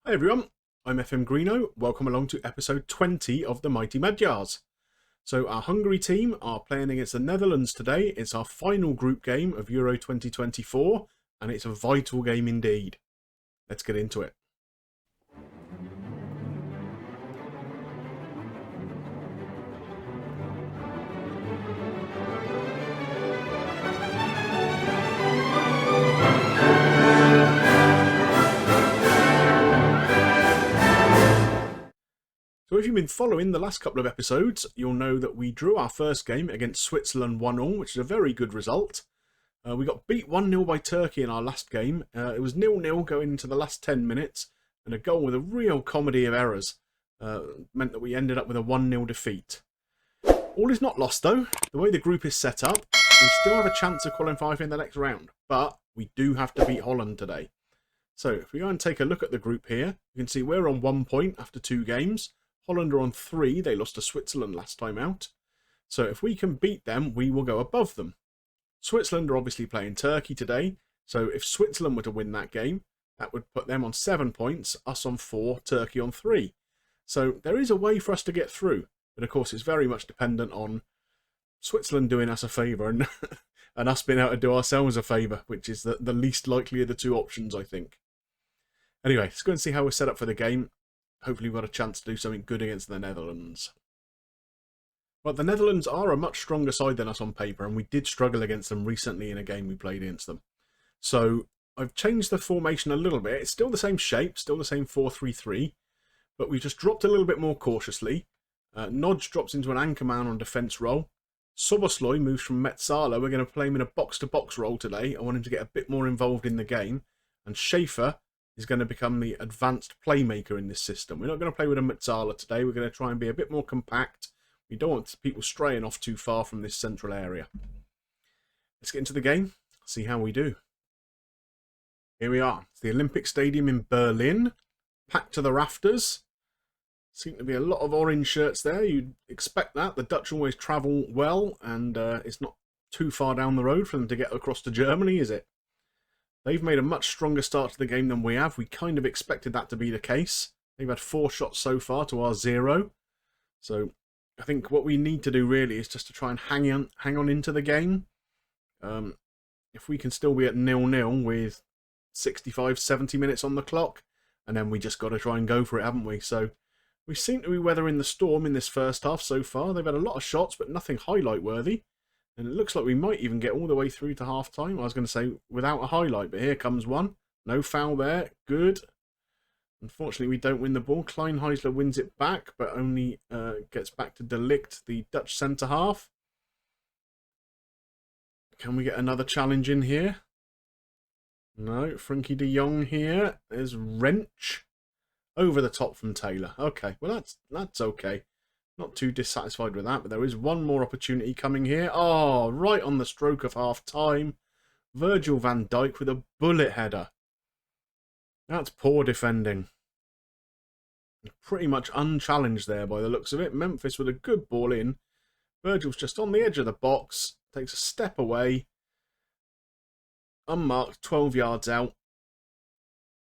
Hi everyone, I'm FM Greeno. Welcome along to episode 20 of the Mighty Magyars. So our Hungary team are playing against the Netherlands today. It's our final group game of Euro 2024 and it's a vital game indeed. Let's get into it. So if you've been following the last couple of episodes, you'll know that we drew our first game against Switzerland 1-0, which is a very good result. We got beat 1-0 by Turkey in our last game. It was 0-0 going into the last 10 minutes, and a goal with a real comedy of errors meant that we ended up with a 1-0 defeat. All is not lost though. The way the group is set up, we still have a chance of qualifying in the next round, but we do have to beat Holland today. So if we go and take a look at the group here, you can see we're on 1 point after 2 games. Holland are on 3. They lost to Switzerland last time out. So if we can beat them, we will go above them. Switzerland are obviously playing Turkey today. So if Switzerland were to win that game, that would put them on 7 points, us on 4, Turkey on 3. So there is a way for us to get through. But of course, it's very much dependent on Switzerland doing us a favour and, and us being able to do ourselves a favour, which is the least likely of the two options, I think. Anyway, let's go and see how we're set up for the game. Hopefully we've got a chance to do something good against the Netherlands. But the Netherlands are a much stronger side than us on paper, and we did struggle against them recently in a game we played against them. So I've changed the formation a little bit. It's still the same shape, still the same 4-3-3, but we've just dropped a little bit more cautiously. Nodge drops into an anchor man on defence role. Szoboszlai moves from Metzala. We're going to play him in a box-to-box role today. I want him to get a bit more involved in the game. And Schaefer is going to become the advanced playmaker in this system. We're not going to play with a Metzala today. We're going to try and be a bit more compact. We don't want people straying off too far from this central area. Let's get into the game, see how we do. Here we are. It's the Olympic Stadium in Berlin, packed to the rafters. Seem to be a lot of orange shirts there. You'd expect that. The Dutch always travel well, and it's not too far down the road for them to get across to Germany, is it? They've made a much stronger start to the game than we have. We kind of expected that to be the case. They've had 4 shots so far to our 0. So I think what we need to do really is just to try and hang on into the game. If we can still be at 0-0 with 65, 70 minutes on the clock, and then we just got to try and go for it, haven't we? So we seem to be weathering the storm in this first half so far. They've had a lot of shots, but nothing highlight worthy. And it looks like we might even get all the way through to half-time. I was going to say without a highlight, but here comes one. No foul there. Good. Unfortunately, we don't win the ball. Kleinheisler wins it back, but only gets back to De Ligt, the Dutch centre-half. Can we get another challenge in here? No. Frankie de Jong here. There's Wrench. Over the top from Taylor. Okay, well that's okay. Not too dissatisfied with that, but there is one more opportunity coming here. Oh, right on the stroke of half-time. Virgil van Dijk with a bullet header. That's poor defending. Pretty much unchallenged there by the looks of it. Memphis with a good ball in. Virgil's just on the edge of the box. Takes a step away. Unmarked, 12 yards out.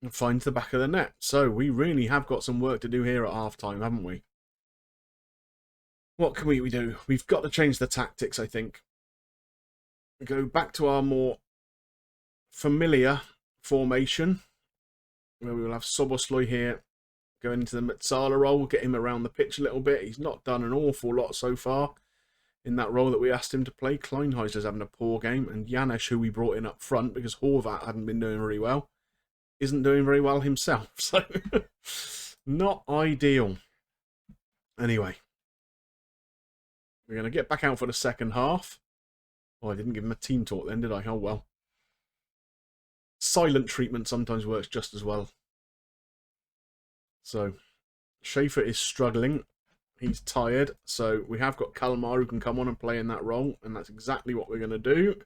And finds the back of the net. So we really have got some work to do here at half-time, haven't we? What can we do? We've got to change the tactics, I think. Go back to our more familiar formation, where we will have Szoboszlai here going into the Metzala role, get him around the pitch a little bit. He's not done an awful lot so far in that role that we asked him to play. Kleinheisler's having a poor game, and Janesh, who we brought in up front because Horvat hadn't been doing very well, isn't doing very well himself. So, not ideal. Anyway. We're going to get back out for the second half. Oh, I didn't give him a team talk then, did I? Oh, well. Silent treatment sometimes works just as well. So, Schaefer is struggling. He's tired. So, we have got Kalmar who can come on and play in that role. And that's exactly what we're going to do.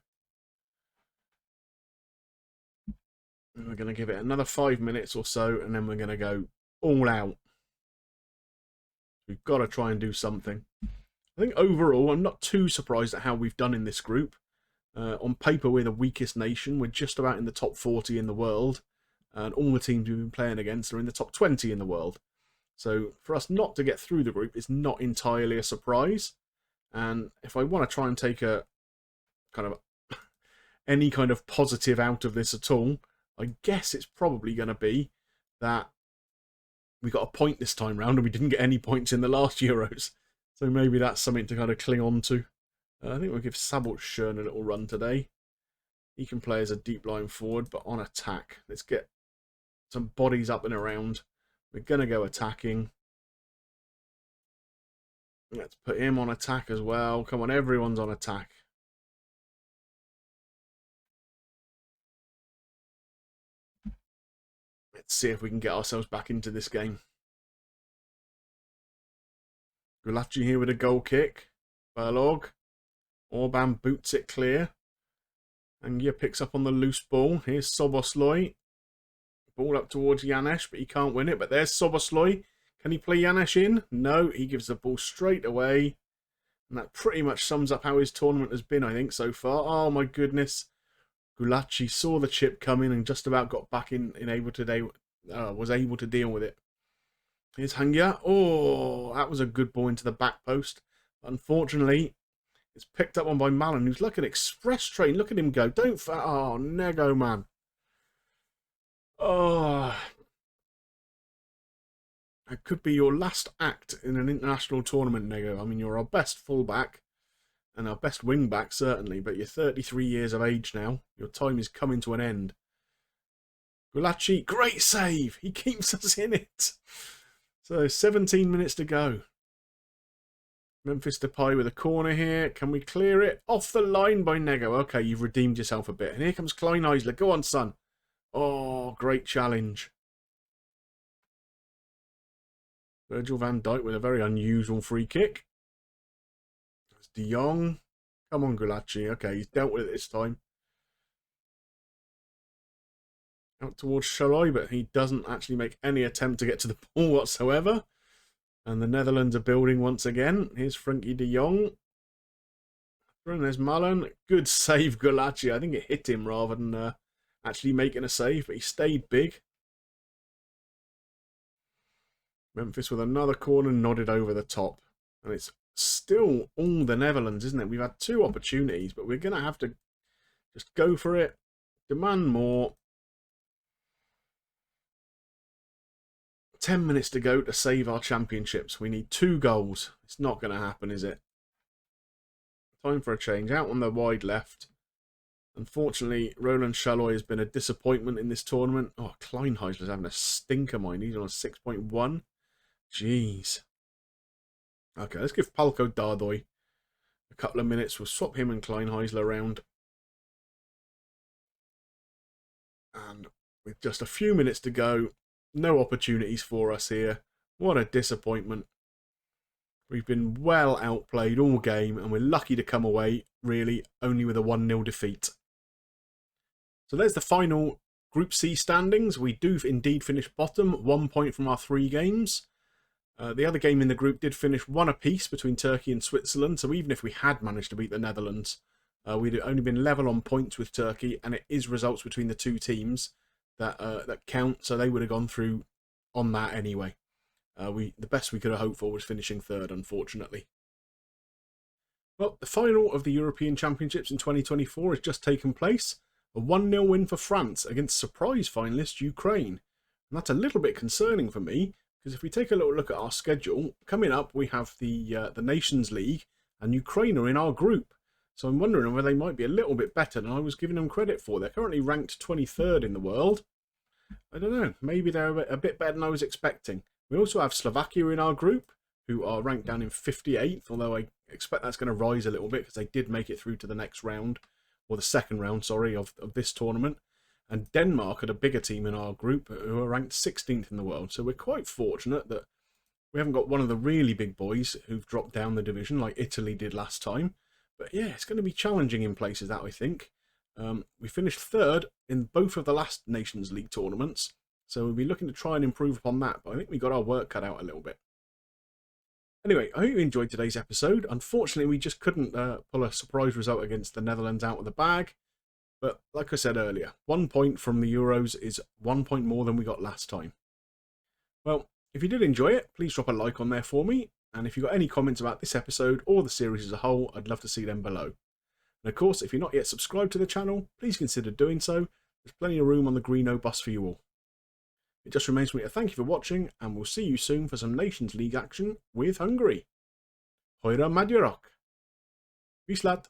And we're going to give it another 5 minutes or so. And then we're going to go all out. We've got to try and do something. I think overall, I'm not too surprised at how we've done in this group. On paper, we're the weakest nation. We're just about in the top 40 in the world. and all the teams we've been playing against are in the top 20 in the world. So for us not to get through the group is not entirely a surprise. And if I want to try and take a kind of any kind of positive out of this at all, I guess it's probably going to be that we got a point this time round and we didn't get any points in the last Euros. So maybe that's something to kind of cling on to. I think we'll give Sabotshern a little run today. He can play as a deep line forward, but on attack. Let's get some bodies up and around. We're going to go attacking. Let's put him on attack as well. Come on, everyone's on attack. Let's see if we can get ourselves back into this game. Gulaci here with a goal kick. Berlog. Orban boots it clear. Angia picks up on the loose ball. Here's Szoboszlai. Ball up towards Janes, but he can't win it. But there's Szoboszlai. Can he play Janes in? No, he gives the ball straight away. And that pretty much sums up how his tournament has been, I think, so far. Oh, my goodness. Gulaci saw the chip coming and just about got back was able to deal with it. Here's Hungary. Oh, that was a good ball into the back post. Unfortunately, it's picked up on by Malin, who's like an express train. Look at him go. Oh, Nego, man. Oh. That could be your last act in an international tournament, Nego. I mean, you're our best fullback and our best wing-back, certainly, but you're 33 years of age now. Your time is coming to an end. Gulaci, great save! He keeps us in it. So, 17 minutes to go. Memphis Depay with a corner here. Can we clear it? Off the line by Nego. Okay, you've redeemed yourself a bit. And here comes Kleinheisler. Go on, son. Oh, great challenge. Virgil van Dijk with a very unusual free kick. That's De Jong. Come on, Gulaci. Okay, he's dealt with it this time. Out towards Shaloi, but he doesn't actually make any attempt to get to the ball whatsoever. And the Netherlands are building once again. Here's Frankie de Jong. And there's Mullen. Good save, Gulaci. I think it hit him rather than actually making a save, but he stayed big. Memphis with another corner nodded over the top. And it's still all the Netherlands, isn't it? We've had two opportunities, but we're going to have to just go for it. Demand more. 10 minutes to go to save our championships. We need 2 goals. It's not going to happen, is it? Time for a change. Out on the wide left. Unfortunately, Roland Shaloi has been a disappointment in this tournament. Oh, Kleinheisler's having a stinker, mind. He's on a 6.1. Jeez. Okay, let's give Palko Dardoi a couple of minutes. We'll swap him and Kleinheisler around. And with just a few minutes to go, no opportunities for us here. What a disappointment. We've been well outplayed all game and we're lucky to come away, really, only with a 1-0 defeat. So there's the final Group C standings. We do indeed finish bottom, 1 point from our 3 games. The other game in the group did finish 1 apiece between Turkey and Switzerland, so even if we had managed to beat the Netherlands, we'd only been level on points with Turkey, and it is results between the 2 teams that count, so they would have gone through on that anyway. The best we could have hoped for was finishing 3rd, unfortunately. Well, the final of the European Championships in 2024 has just taken place. A 1-0 win for France against surprise finalist Ukraine. And that's a little bit concerning for me, because if we take a little look at our schedule, coming up we have the Nations League, and Ukraine are in our group. So I'm wondering whether they might be a little bit better than I was giving them credit for. They're currently ranked 23rd in the world. I don't know, maybe they're a bit better than I was expecting. We also have Slovakia in our group, who are ranked down in 58th, although I expect that's going to rise a little bit because they did make it through to the next round, or the second round, sorry, of this tournament. And Denmark are the bigger team in our group, who are ranked 16th in the world. So we're quite fortunate that we haven't got one of the really big boys who've dropped down the division like Italy did last time. But yeah, it's going to be challenging in places, that I think. We finished 3rd in both of the last Nations League tournaments, so we'll be looking to try and improve upon that, but I think we got our work cut out a little bit. Anyway, I hope you enjoyed today's episode. Unfortunately, we just couldn't pull a surprise result against the Netherlands out of the bag. But like I said earlier, 1 point from the Euros is 1 point more than we got last time. Well, if you did enjoy it, please drop a like on there for me. And if you've got any comments about this episode or the series as a whole, I'd love to see them below. And of course, if you're not yet subscribed to the channel, please consider doing so. There's plenty of room on the Greeno bus for you all. It just remains for me to thank you for watching, and we'll see you soon for some Nations League action with Hungary. Mighty Magyarok. Viszlát!